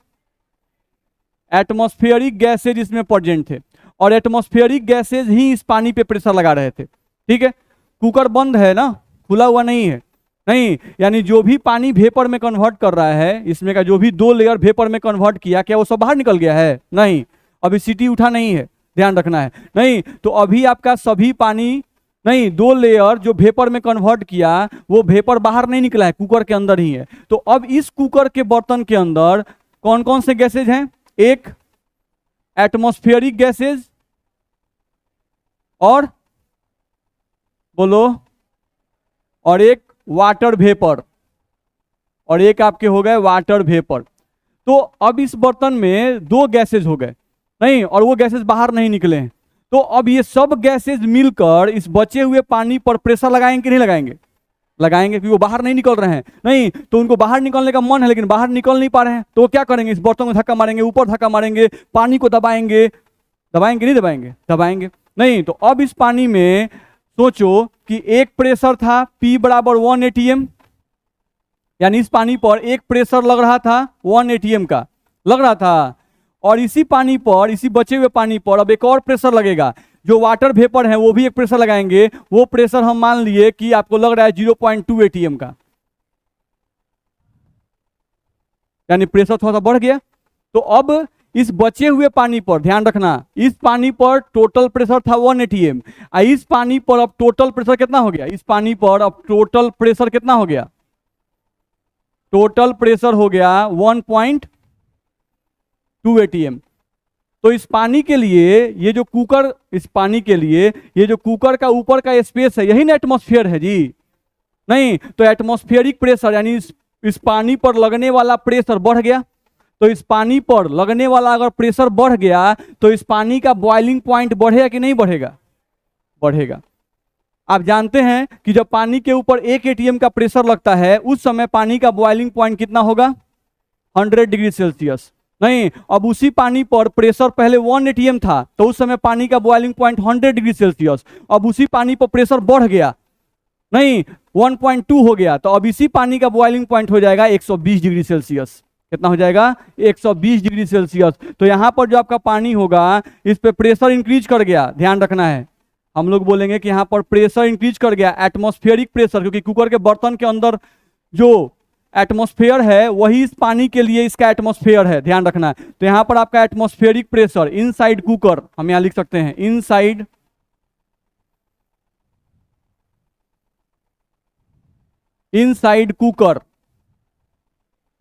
एटमॉस्फेरिक गैसेज इसमें प्रेजेंट थे, और एटमॉस्फेरिक गैसेज ही इस पानी पे प्रेशर लगा रहे थे। ठीक है, कुकर बंद है ना, खुला हुआ नहीं है। नहीं, यानी जो भी पानी वेपर में कन्वर्ट कर रहा है, इसमें का जो भी 2 लेयर वेपर में कन्वर्ट किया, क्या वो सब बाहर निकल गया है? नहीं, अभी सीटी उठा नहीं है, ध्यान रखना है। नहीं, तो अभी आपका सभी पानी, नहीं, 2 लेयर जो वेपर में कन्वर्ट किया वो वेपर बाहर नहीं निकला है, कुकर के अंदर ही है। तो अब इस कुकर के बर्तन के अंदर कौन कौन से गैसेज हैं? एक एटमॉस्फेरिक गैसेज, और बोलो, और एक वाटर वेपर, और एक आपके हो गए वाटर वेपर। तो अब इस बर्तन में 2 गैसेज हो गए, नहीं, और वो गैसेज बाहर नहीं निकले हैं। तो अब ये सब गैसेज मिलकर इस बचे हुए पानी पर प्रेशर लगाएंगे कि नहीं लगाएंगे? लगाएंगे, क्योंकि वो बाहर नहीं निकल रहे हैं। नहीं, तो उनको बाहर निकलने का मन है लेकिन बाहर निकल नहीं पा रहे हैं, तो वो क्या करेंगे? इस बर्तन को धक्का मारेंगे, ऊपर धक्का मारेंगे, पानी को दबाएंगे। दबाएंगे नहीं दबाएंगे? दबाएंगे। नहीं, तो अब इस पानी में सोचो कि एक प्रेशर था P बराबर 1 atm, यानी इस पानी पर एक प्रेशर लग रहा था 1 atm का लग रहा था, और इसी पानी पर, इसी बचे हुए पानी पर अब एक और प्रेशर लगेगा। जो वाटर वेपर है वो भी एक प्रेशर लगाएंगे, वो प्रेशर हम मान लिए कि आपको लग रहा है 0.2 atm का, यानी प्रेशर थोड़ा सा बढ़ गया। तो अब इस बचे हुए पानी पर ध्यान रखना, इस पानी पर टोटल प्रेशर था 1 atm, इस पानी पर अब टोटल प्रेशर कितना हो गया? इस पानी पर अब टोटल प्रेशर कितना हो गया? टोटल प्रेशर हो गया 1.2 atm। तो इस पानी के लिए ये जो कुकर, इस पानी के लिए ये जो कुकर का ऊपर का स्पेस है यही ना एटमॉस्फेयर है जी। नहीं, तो एटमॉस्फेरिक प्रेशर यानी इस पानी पर लगने वाला प्रेशर बढ़ गया। तो इस पानी पर लगने वाला अगर प्रेशर बढ़ गया तो इस पानी का बॉइलिंग पॉइंट बढ़ेगा कि नहीं बढ़ेगा? बढ़ेगा। आप जानते हैं कि जब पानी के ऊपर 1 atm का प्रेशर लगता है उस समय पानी का बॉइलिंग पॉइंट कितना होगा? 100 डिग्री सेल्सियस। नहीं, अब उसी पानी पर प्रेशर पहले 1 atm था तो उस समय पानी का बॉइलिंग पॉइंट 100 डिग्री सेल्सियस। अब उसी पानी पर प्रेशर बढ़ गया, नहीं 1.2 हो गया, तो अब इसी पानी का बॉइलिंग पॉइंट हो जाएगा 120 डिग्री सेल्सियस। कितना हो जाएगा? 120 डिग्री सेल्सियस। तो यहां पर जो आपका पानी होगा इस पे प्रेशर इंक्रीज कर गया, ध्यान रखना है। हम लोग बोलेंगे कि यहाँ पर प्रेशर इंक्रीज कर गया, एटमॉस्फेरिक प्रेशर, क्योंकि कुकर के बर्तन के अंदर जो एटमॉस्फेयर है वही इस पानी के लिए इसका एटमॉस्फेयर है, ध्यान रखना है। तो यहाँ पर आपका एटमॉस्फेरिक प्रेशर इनसाइड कुकर, हम यहाँ लिख सकते हैं inside cooker,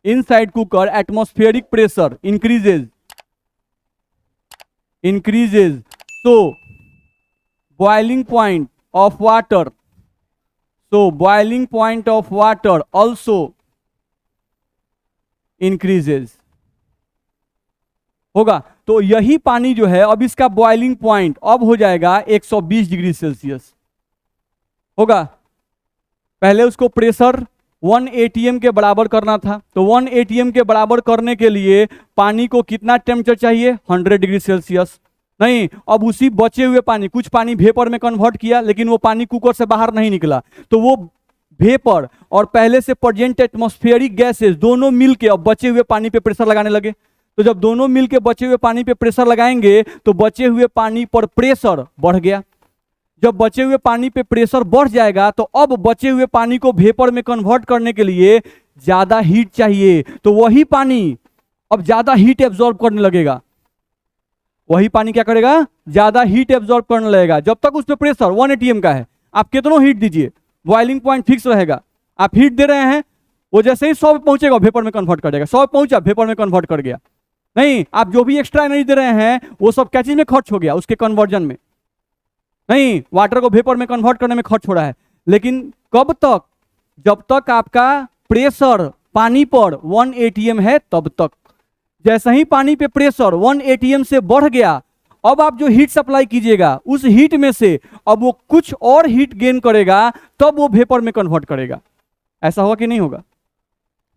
inside cooker atmospheric pressure increases, so boiling point of water, also increases होगा। तो यही पानी जो है अब इसका बॉइलिंग पॉइंट अब हो जाएगा 120 डिग्री सेल्सियस होगा। पहले उसको प्रेशर 1 एटीएम के बराबर करना था, तो 1 एटीएम के बराबर करने के लिए पानी को कितना टेम्परेचर चाहिए, 100 डिग्री सेल्सियस। नहीं, अब उसी बचे हुए पानी, कुछ पानी वेपर में कन्वर्ट किया लेकिन वो पानी कुकर से बाहर नहीं निकला, तो वो वेपर और पहले से प्रेजेंट एटमॉस्फेरिक गैसेस दोनों मिलके अब बचे हुए पानी पे प्रेशर लगाने लगे। तो जब दोनों मिलके बचे हुए पानी पे प्रेशर लगाएंगे तो बचे हुए पानी पर प्रेशर बढ़ गया। जब बचे हुए पानी पे प्रेशर बढ़ जाएगा तो अब बचे हुए पानी को वेपर में कन्वर्ट करने के लिए ज्यादा हीट चाहिए, तो वही पानी अब ज्यादा हीट एब्जॉर्ब करने लगेगा। वही पानी क्या करेगा, ज्यादा हीट एब्जॉर्ब करने लगेगा। जब तक उस पे प्रेशर 1 एटीएम का है, आप कितनों हीट दीजिए, बॉइलिंग पॉइंट फिक्स रहेगा। आप हीट दे रहे हैं, वो जैसे ही 100 पहुंचेगा वेपर में कन्वर्ट कर देगा, 100 पहुंचा वेपर में कन्वर्ट कर गया। नहीं, आप जो भी एक्स्ट्रा एनर्जी दे रहे हैं वो सब क्या चीज में खर्च हो गया, उसके कन्वर्जन में। नहीं, वाटर को वेपर में कन्वर्ट करने में खर्च हो रहा है। लेकिन कब तक, जब तक आपका प्रेशर पानी पर 1 एटीएम है तब तक। जैसे ही पानी पे प्रेशर 1 एटीएम से बढ़ गया, अब आप जो हीट सप्लाई कीजिएगा उस हीट में से अब वो कुछ और हीट गेन करेगा, तब वो वेपर में कन्वर्ट करेगा। ऐसा होगा कि नहीं होगा,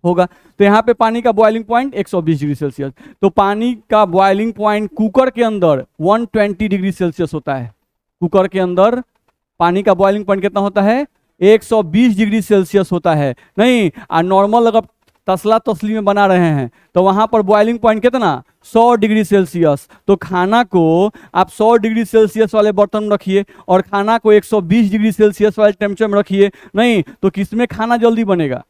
होगा। तो यहाँ पे पानी का बॉइलिंग पॉइंट 120 डिग्री सेल्सियस, तो पानी का बॉइलिंग पॉइंट कुकर के अंदर 120 डिग्री सेल्सियस होता है। कुकर के अंदर पानी का बॉइलिंग पॉइंट कितना होता है, 120 डिग्री सेल्सियस होता है। नहीं, नॉर्मल अगर तसला तसली में बना रहे हैं तो वहां पर बॉइलिंग पॉइंट कितना, 100 डिग्री सेल्सियस। तो खाना को आप 100 डिग्री सेल्सियस वाले बर्तन में रखिए और खाना को 120 डिग्री सेल्सियस वाले टेम्परेचर में रखिए। नहीं तो किसमें खाना जल्दी बनेगा,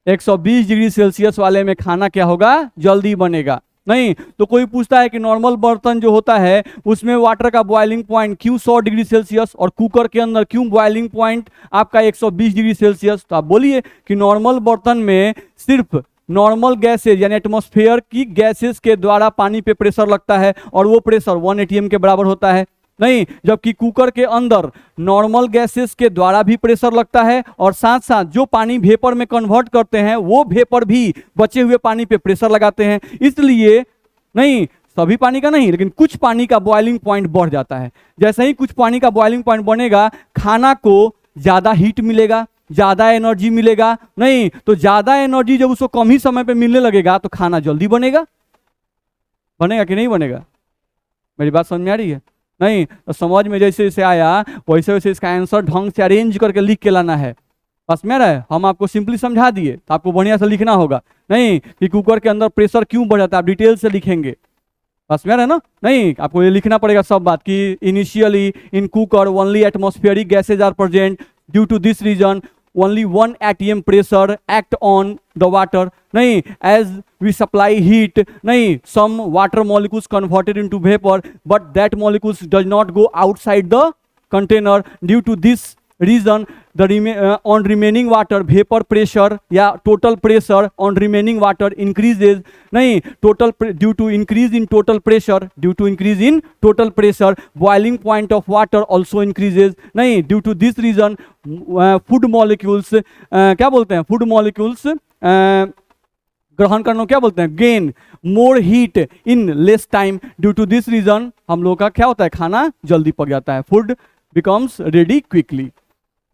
120 डिग्री सेल्सियस वाले में खाना क्या होगा, जल्दी बनेगा। नहीं तो कोई पूछता है कि नॉर्मल बर्तन जो होता है उसमें वाटर का बॉइलिंग पॉइंट क्यों 100 डिग्री सेल्सियस और कुकर के अंदर क्यों बॉइलिंग पॉइंट आपका 120 डिग्री सेल्सियस। तो आप बोलिए कि नॉर्मल बर्तन में सिर्फ नॉर्मल गैसेज यानी एटमॉस्फेयर की गैसेज के द्वारा पानी पे प्रेशर लगता है और वो प्रेशर 1 एटीएम के बराबर होता है। नहीं, जबकि कुकर के अंदर नॉर्मल गैसेस के द्वारा भी प्रेशर लगता है और साथ साथ जो पानी वेपर में कन्वर्ट करते हैं वो वेपर भी बचे हुए पानी पे प्रेशर लगाते हैं। इसलिए नहीं, सभी पानी का नहीं, लेकिन कुछ पानी का बॉइलिंग पॉइंट बढ़ जाता है। जैसे ही कुछ पानी का बॉइलिंग पॉइंट बनेगा, खाना को ज्यादा हीट मिलेगा, ज्यादा एनर्जी मिलेगा। नहीं तो ज्यादा एनर्जी जब उसको कम ही समय पे मिलने लगेगा तो खाना जल्दी बनेगा। बनेगा कि नहीं बनेगा, मेरी बात समझ में आ रही है। नहीं तो समझ में जैसे जैसे आया वैसे वैसे इसका आंसर ढंग से अरेंज करके लिख के लाना है। बस में रहा है, हम आपको सिंपली समझा दिए, तो आपको बढ़िया से लिखना होगा। नहीं कि कुकर के अंदर प्रेशर क्यों बढ़ जाता है, आप डिटेल से लिखेंगे। बस में रहा है ना। नहीं, आपको ये लिखना पड़ेगा सब बात कि initially in cooker only atmospheric gases are present, due to this reason only 1 atm pressure act on the water. नहीं, as we supply heat, नहीं, some water molecules converted into vapor but that molecules does not go outside the container. Due to this reason the on remaining water vapor pressure या total pressure on remaining water increases. नहीं, total due to increase in total pressure, due to increase in total pressure boiling point of water also increases. नहीं, due to this reason food molecules क्या बोलते हैं, food molecules ग्रहण करना क्या बोलते हैं, gain more heat in less time. Due to this reason हम लोग का क्या होता है, खाना जल्दी पक जाता है, फूड बिकम्स रेडी क्विकली।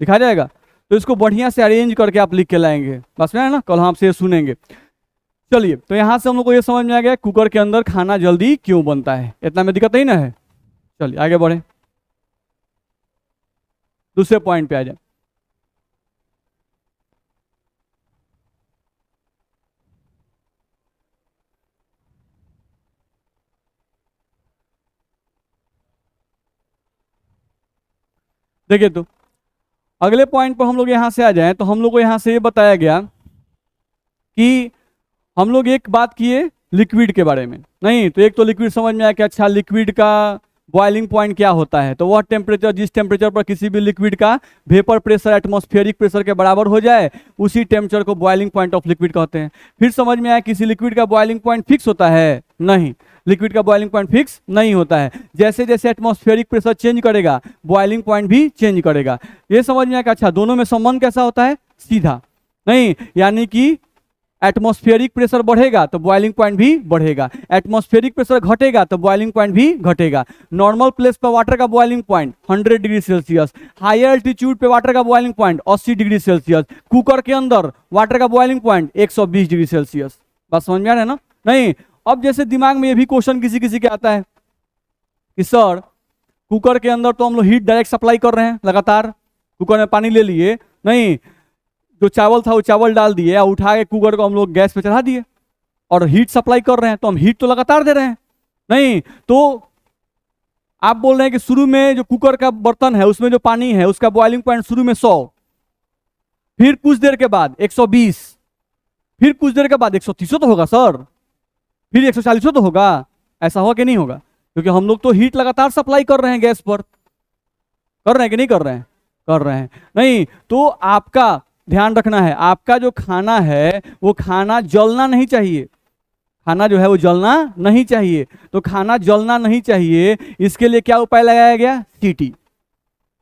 दिखा जाएगा। तो इसको बढ़िया से अरेंज करके आप लिख के लाएंगे, बस में है ना, कल हम आपसे सुनेंगे। चलिए, तो यहां से हम लोग को ये समझ में आ गया कुकर के अंदर खाना जल्दी क्यों बनता है, इतना में दिक्कत नहीं ना है। चलिए आगे बढ़े, दूसरे पॉइंट पे आ जाए। देखिए तो अगले पॉइंट पर हम लोग यहां से आ जाएं तो हम लोग को यहां से ये बताया गया कि हम लोग एक बात किए लिक्विड के बारे में। नहीं तो एक तो लिक्विड समझ में आया कि अच्छा लिक्विड का बॉइलिंग पॉइंट क्या होता है, तो वह टेम्परेचर जिस टेम्परेचर पर किसी भी लिक्विड का वेपर प्रेशर एटमॉस्फेरिक प्रेशर के बराबर हो जाए उसी टेम्परेचर को बॉइलिंग पॉइंट ऑफ लिक्विड कहते हैं। फिर समझ में आया किसी लिक्विड का बॉइलिंग पॉइंट फिक्स होता है? नहीं, लिक्विड का बॉइलिंग पॉइंट फिक्स नहीं होता है। जैसे जैसे एटमॉस्फेरिक प्रेशर चेंज करेगा बॉइलिंग पॉइंट भी चेंज करेगा। ये समझ में आया कि अच्छा दोनों में संबंध कैसा होता है? सीधा। नहीं, यानी कि एटमॉस्फेरिक प्रेशर बढ़ेगा तो बॉइलिंग पॉइंट भी बढ़ेगा, एटमॉस्फेरिक प्रेशर घटेगा तो बॉइलिंग पॉइंट भी घटेगा। नॉर्मल प्लेस पर वाटर का boiling point 100 degree celsius, higher altitude पे वाटर का boiling point 80 degree celsius, cooker के अंदर वाटर का बॉइलिंग पॉइंट 120 डिग्री सेल्सियस। बात समझ में आ रहा है ना? नहीं, अब जैसे दिमाग में ये भी क्वेश्चन किसी किसी के आता है कि सर कुकर के अंदर तो हम लोग हीट डायरेक्ट सप्लाई कर रहे हैं लगातार, कुकर में पानी ले लिए, नहीं जो चावल था वो चावल डाल दिए और उठा के कुकर को हम लोग गैस पे चढ़ा दिए और हीट सप्लाई कर रहे हैं, तो हम हीट तो लगातार दे रहे हैं। नहीं तो आप बोल रहे हैं कि शुरू में जो कुकर का बर्तन है उसमें जो पानी है उसका बॉइलिंग पॉइंट शुरू में 100, फिर कुछ देर के बाद 120, फिर कुछ देर के बाद 130 तो होगा सर, फिर 140 तो होगा। ऐसा होगा कि नहीं होगा? क्योंकि हम लोग तो हीट लगातार सप्लाई कर रहे हैं गैस पर। कर रहे हैं कि नहीं कर रहे हैं? कर रहे हैं। नहीं तो आपका ध्यान रखना है, आपका जो खाना है वो खाना जलना नहीं चाहिए, खाना जो है वो जलना नहीं चाहिए। तो खाना जलना नहीं चाहिए, इसके लिए क्या उपाय लगाया गया? सीटी।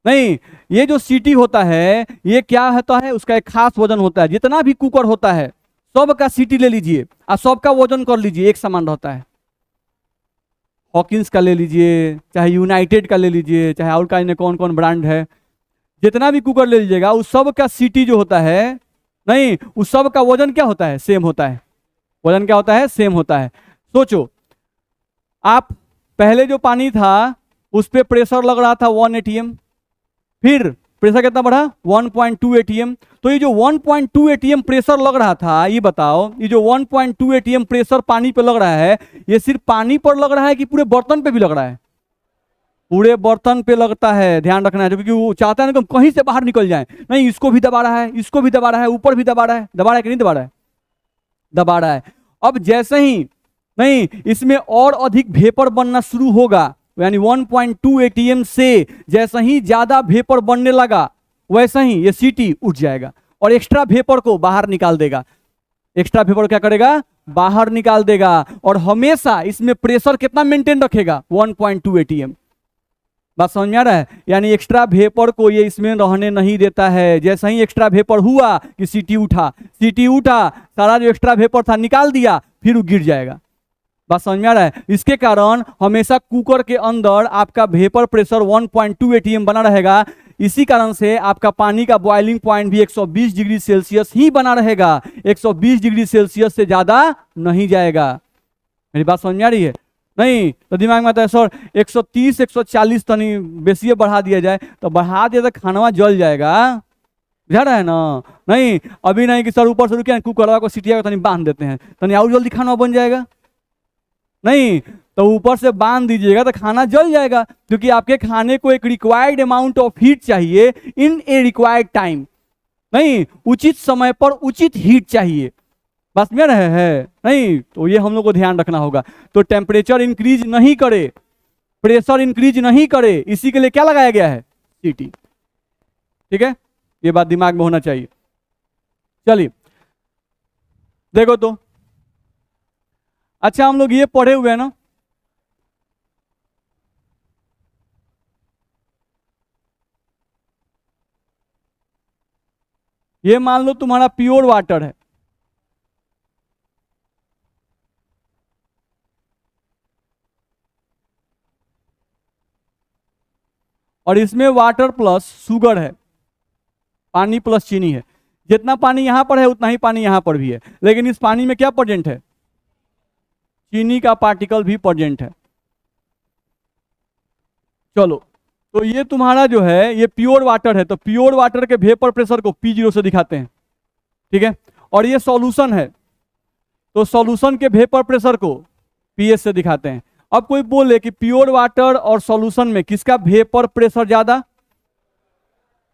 नहीं, ये जो सीटी होता है ये क्या होता है? उसका एक खास वजन होता है। जितना भी कुकर होता है सब का सीटी ले लीजिए और सबका वजन कर लीजिए, एक समान रहता है। हॉकिंस का ले लीजिए, चाहे यूनाइटेड का ले लीजिए, चाहे और का कौन कौन ब्रांड है, जितना भी कुकर ले लीजिएगा उस सब का सीटी जो होता है, नहीं उस सब का वजन क्या होता है? सेम होता है। वजन क्या होता है? सेम होता है। सोचो आप पहले जो पानी था उस पर प्रेशर लग रहा था 1 atm, फिर प्रेशर कितना बढ़ा? 1.2 atm। तो ये जो 1.2 atm प्रेशर लग रहा था, ये बताओ ये जो 1.2 atm प्रेशर पानी पे लग रहा है ये सिर्फ पानी पर लग रहा है कि पूरे बर्तन पे भी लग रहा है? पूरे बर्तन पे लगता है। ध्यान रखना है, क्योंकि वो चाहता है ना कि हम कहीं से बाहर निकल जाएं। नहीं, इसको भी दबा रहा है, इसको भी दबा रहा है, ऊपर भी दबा रहा है। दबा रहा है कि नहीं दबा रहा है? दबा रहा है। अब जैसे ही नहीं इसमें और अधिक वेपर बनना शुरू होगा, यानी 1.2 atm से जैसे ही ज्यादा वेपर बनने लगा वैसे ही ये सीटी उठ जाएगा और एक्स्ट्रा वेपर को बाहर निकाल देगा। एक्स्ट्रा वेपर क्या करेगा? बाहर निकाल देगा। और हमेशा इसमें प्रेशर कितना मेंटेन रखेगा? 1.2 atm। बात समझ में आ रहा है? यानी एक्स्ट्रा वेपर को ये इसमें रहने नहीं देता है। जैसे ही एक्स्ट्रा वेपर हुआ कि सीटी उठा, सीटी उठा, सारा जो एक्स्ट्रा वेपर था निकाल दिया, फिर वो गिर जाएगा। बात समझ में आ रहा है? इसके कारण हमेशा कुकर के अंदर आपका वेपर प्रेशर 1.2 atm बना रहेगा। इसी कारण से आपका पानी का बॉइलिंग पॉइंट भी 120 डिग्री सेल्सियस ही बना रहेगा, 120 डिग्री सेल्सियस से ज्यादा नहीं जाएगा। मेरी बात समझ में आ रही है? नहीं तो दिमाग में आता है सर 130 140 तनी बेसिए बढ़ा दिया जाए, तो बढ़ा दिया तो खाना जल जाएगा। बुझा रहा है ना? नहीं, अभी नहीं कि सर ऊपर से रुके कुकरवा को सीटिया को तनी बांध देते हैं, तनी और जल्दी खाना बन जाएगा। नहीं तो ऊपर से बांध दीजिएगा तो खाना जल जाएगा, क्योंकि आपके खाने को एक रिक्वायर्ड अमाउंट ऑफ हीट चाहिए इन ए रिक्वायर्ड टाइम। नहीं, उचित समय पर उचित हीट चाहिए। बस में रहे है? नहीं तो ये हम लोग को ध्यान रखना होगा। तो टेम्परेचर इंक्रीज नहीं करे, प्रेशर इंक्रीज नहीं करे, इसी के लिए क्या लगाया गया है? सीटी। ठीक है, ये बात दिमाग में होना चाहिए। चलिए देखो तो अच्छा हम लोग ये पढ़े हुए हैं ना, ये मान लो तुम्हारा प्योर वाटर है, और इसमें वाटर प्लस शुगर है, पानी प्लस चीनी है। जितना पानी यहां पर है उतना ही पानी यहां पर भी है, लेकिन इस पानी में क्या प्रेजेंट है? चीनी का पार्टिकल भी प्रेजेंट है। चलो तो ये तुम्हारा जो है ये प्योर वाटर है, तो प्योर वाटर के वेपर प्रेशर को P0 से दिखाते हैं। ठीक है, और ये सॉल्यूशन है तो सॉल्यूशन के वेपर प्रेशर को PS से दिखाते हैं। अब कोई बोले कि प्योर वाटर और सॉल्यूशन में किसका वेपर प्रेशर ज्यादा?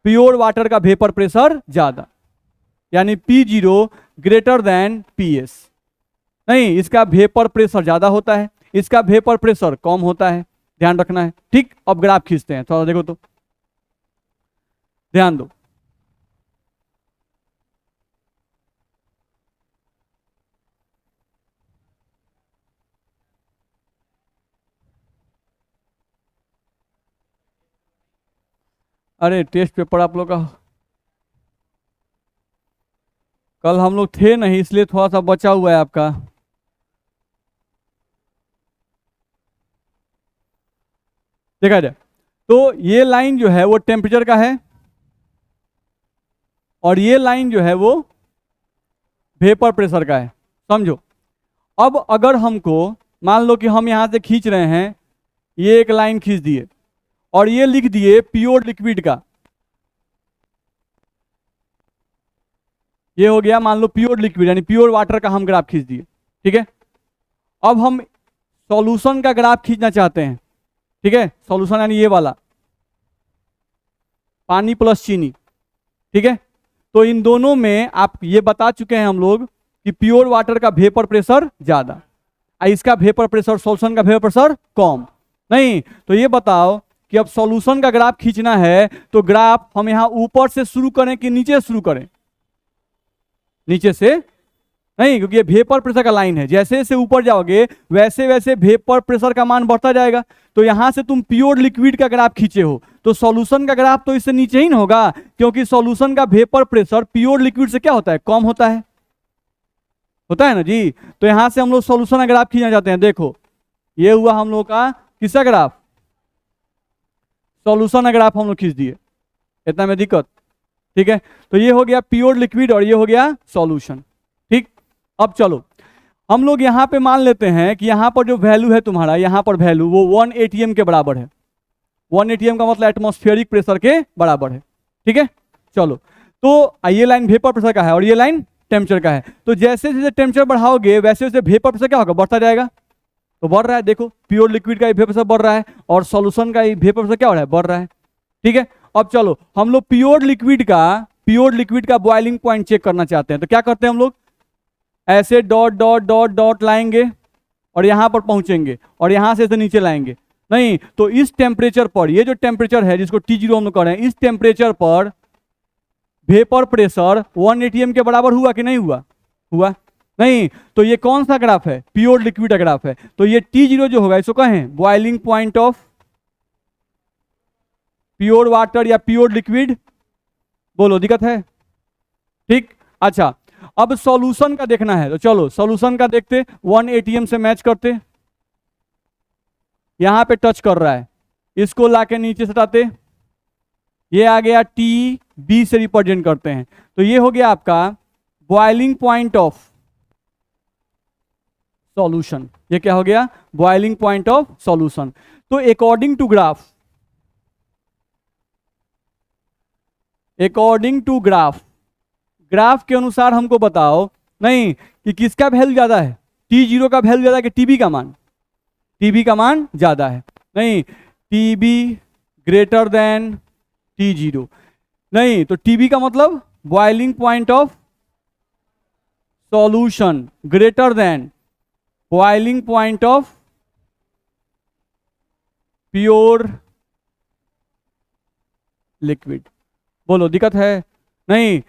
प्योर वाटर का वेपर प्रेशर ज्यादा, यानी P0 ग्रेटर देन PS। नहीं, इसका वेपर प्रेशर ज्यादा होता है, इसका वेपर प्रेशर कम होता है, ध्यान रखना है। ठीक, अब ग्राफ खींचते हैं, थोड़ा देखो तो, ध्यान दो। अरे टेस्ट पेपर आप लोग का कल हम लोग थे नहीं, इसलिए थोड़ा सा बचा हुआ है आपका। देखा जाए तो ये लाइन जो है वो टेम्परेचर का है, और ये लाइन जो है वो वेपर प्रेशर का है, समझो। अब अगर हमको मान लो कि हम यहां से खींच रहे हैं, ये एक लाइन खींच दिए और ये लिख दिए प्योर लिक्विड का, ये हो गया मान लो प्योर लिक्विड यानी प्योर वाटर का हम ग्राफ खींच दिए, ठीक है। अब हम सॉल्यूशन का ग्राफ खींचना चाहते हैं, ठीक है, सॉल्यूशन यानी ये वाला पानी प्लस चीनी, ठीक है। तो इन दोनों में आप ये बता चुके हैं हम लोग कि प्योर वाटर का वेपर प्रेशर ज्यादा, इसका वेपर प्रेशर, सॉल्यूशन का वेपर प्रेशर कम। नहीं, तो ये बताओ कि अब सॉल्यूशन का ग्राफ खींचना है तो ग्राफ हम यहां ऊपर से शुरू करें कि नीचे से शुरू करें? नीचे से नहीं, क्योंकि ये वेपर प्रेशर का लाइन है, जैसे जैसे ऊपर जाओगे वैसे वैसे वेपर प्रेशर का मान बढ़ता जाएगा। तो यहां से तुम प्योर लिक्विड का ग्राफ खींचे हो तो सॉल्यूशन का ग्राफ तो इससे नीचे ही ना होगा, क्योंकि सॉल्यूशन का वेपर प्रेशर प्योर लिक्विड से क्या होता है, कम होता है ना जी। तो यहां से हम लोग सॉल्यूशन का ग्राफ खींचना चाहते हैं। देखो ये हुआ हम लोग का किसका ग्राफ, सॉल्यूशन का ग्राफ हम लोग खींच दिए, इतना में दिक्कत, ठीक है। तो ये हो गया प्योर लिक्विड और ये हो गया सॉल्यूशन, ठीक। अब चलो हम लोग यहां पे मान लेते हैं कि यहां पर जो वैल्यू है तुम्हारा, यहां पर वैल्यू वो 1 atm के बराबर है। 1 atm का मतलब एटमॉस्फेरिक प्रेशर के बराबर है, ठीक है। चलो तो ये लाइन वेपर प्रेशर का है और ये लाइन टेम्परेचर का है। तो जैसे जैसे टेम्परेचर बढ़ाओगे वैसे वैसे वेपर प्रेशर क्या होगा, बढ़ता जाएगा। तो बढ़ रहा है, देखो प्योर लिक्विड का वेपर प्रेशर बढ़ रहा है और सॉल्यूशन का वेपर प्रेशर क्या हो रहा है, बढ़ रहा है, ठीक है। अब चलो हम लोग प्योर लिक्विड का बॉइलिंग पॉइंट चेक करना चाहते हैं। तो क्या करते हैं हम लोग, ऐसे डॉट डॉट डॉट डॉट लाएंगे और यहां पर पहुंचेंगे और यहां से नीचे लाएंगे। नहीं, तो इस टेम्परेचर पर, ये जो टेम्परेचर है जिसको T0 हम लोग कह रहे हैं, इस टेम्परेचर पर वेपर प्रेशर 1 atm के बराबर हुआ कि नहीं हुआ नहीं। तो ये कौन सा ग्राफ है, प्योर लिक्विड का ग्राफ है। तो ये T0 जो होगा इसको कहें boiling point of pure water या प्योर लिक्विड। बोलो दिक्कत है, ठीक। अच्छा अब सॉल्यूशन का देखना है, तो चलो सॉल्यूशन का देखते, 1 atm से मैच करते, यहां पे टच कर रहा है, इसको लाके नीचे सटाते, ये आ गया TB से रिप्रेजेंट करते हैं। तो ये हो गया आपका बॉइलिंग पॉइंट ऑफ सॉल्यूशन, ये क्या हो गया, बॉइलिंग पॉइंट ऑफ सॉल्यूशन। तो अकॉर्डिंग टू ग्राफ के अनुसार हमको बताओ नहीं कि किसका वैल्यू ज्यादा है, T0 का वैल्यू ज्यादा है कि TB का मान, TB का मान ज्यादा है। नहीं, TB ग्रेटर देन T0, नहीं तो TB का मतलब boiling point of solution greater than boiling point of pure liquid. बोलो दिक्कत है नहीं।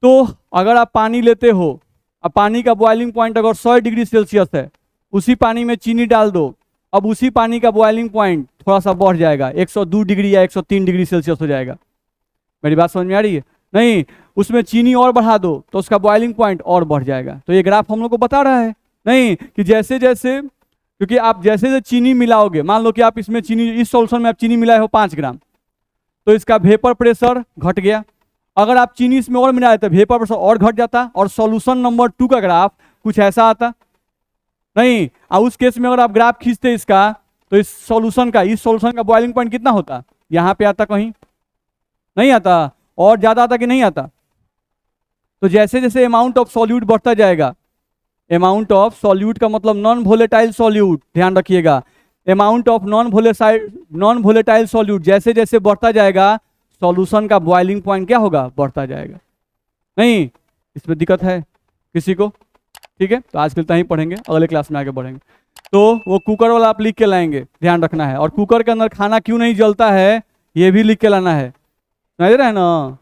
तो अगर आप पानी लेते हो, अब पानी का बॉइलिंग पॉइंट अगर 100 डिग्री सेल्सियस है, उसी पानी में चीनी डाल दो, अब उसी पानी का बॉइलिंग पॉइंट थोड़ा सा बढ़ जाएगा, 102 डिग्री या 103 डिग्री सेल्सियस हो जाएगा। मेरी बात समझ में आ रही है नहीं, उसमें चीनी और बढ़ा दो तो उसका बॉइलिंग पॉइंट और बढ़ जाएगा। तो ये ग्राफ हम लोग को बता रहा है नहीं कि जैसे जैसे, क्योंकि आप जैसे जैसे चीनी मिलाओगे, मान लो कि आप इसमें चीनी, इस सॉल्यूशन में आप चीनी मिलाए हो 5 ग्राम, तो इसका वेपर प्रेशर घट गया। अगर आप चीनी इसमें और मिला देते वेपर प्रेशर और घट जाता और सॉल्यूशन नंबर 2 का ग्राफ कुछ ऐसा आता नहीं। और उस केस में अगर आप ग्राफ खींचते इसका, तो इस सॉल्यूशन का बॉइलिंग पॉइंट कितना होता, यहां पे आता, कहीं नहीं आता, और ज्यादा आता कि नहीं आता। तो जैसे जैसे अमाउंट ऑफ सॉल्यूट बढ़ता जाएगा, अमाउंट ऑफ सॉल्यूट का मतलब नॉन वोलेटाइल सॉल्यूट, ध्यान रखिएगा, amount of non volatile solute जैसे जैसे बढ़ता जाएगा, सॉल्यूशन का बॉइलिंग पॉइंट क्या होगा, बढ़ता जाएगा। नहीं, इसमें दिक्कत है किसी को? ठीक है, तो आज के लिए ही पढ़ेंगे, अगले क्लास में आगे बढ़ेंगे। तो वो कुकर वाला आप लिख के लाएंगे, ध्यान रखना है। और कुकर के अंदर खाना क्यों नहीं जलता है ये भी लिख के लाना है, समझ रहे हैं ना।